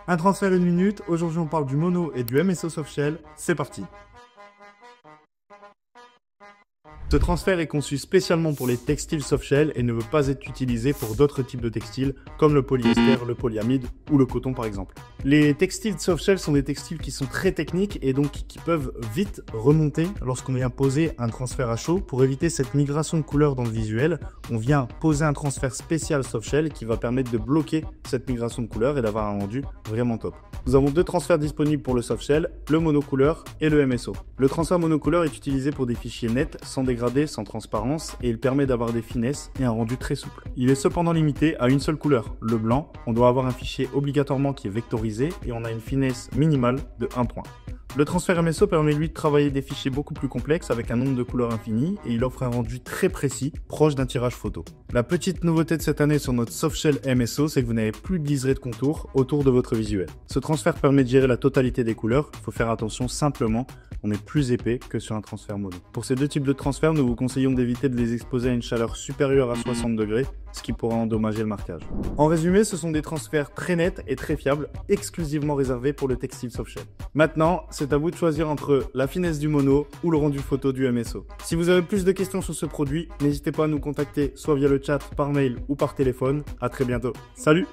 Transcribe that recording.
Un transfert une minute, aujourd'hui on parle du mono et du MSO Softshell, c'est parti. Ce transfert est conçu spécialement pour les textiles softshell et ne veut pas être utilisé pour d'autres types de textiles comme le polyester, le polyamide ou le coton par exemple. Les textiles softshell sont des textiles qui sont très techniques et donc qui peuvent vite remonter lorsqu'on vient poser un transfert à chaud. Pour éviter cette migration de couleurs dans le visuel, on vient poser un transfert spécial softshell qui va permettre de bloquer cette migration de couleurs et d'avoir un rendu vraiment top. Nous avons deux transferts disponibles pour le softshell, le monocouleur et le MSO. Le transfert monocouleur est utilisé pour des fichiers nets, sans dégradé, sans transparence, et il permet d'avoir des finesses et un rendu très souple. Il est cependant limité à une seule couleur, le blanc. On doit avoir un fichier obligatoirement qui est vectorisé et on a une finesse minimale de 1 point. Le transfert MSO permet lui de travailler des fichiers beaucoup plus complexes avec un nombre de couleurs infini et il offre un rendu très précis, proche d'un tirage photo. La petite nouveauté de cette année sur notre Softshell MSO, c'est que vous n'avez plus de liseré de contour autour de votre visuel. Ce transfert permet de gérer la totalité des couleurs, il faut faire attention simplement, on est plus épais que sur un transfert mono. Pour ces deux types de transferts, nous vous conseillons d'éviter de les exposer à une chaleur supérieure à 60 degrés, ce qui pourra endommager le marquage. En résumé, ce sont des transferts très nets et très fiables, exclusivement réservés pour le textile softshell. Maintenant, c'est à vous de choisir entre la finesse du mono ou le rendu photo du MSO. Si vous avez plus de questions sur ce produit, n'hésitez pas à nous contacter soit via le chat, par mail ou par téléphone. À très bientôt. Salut!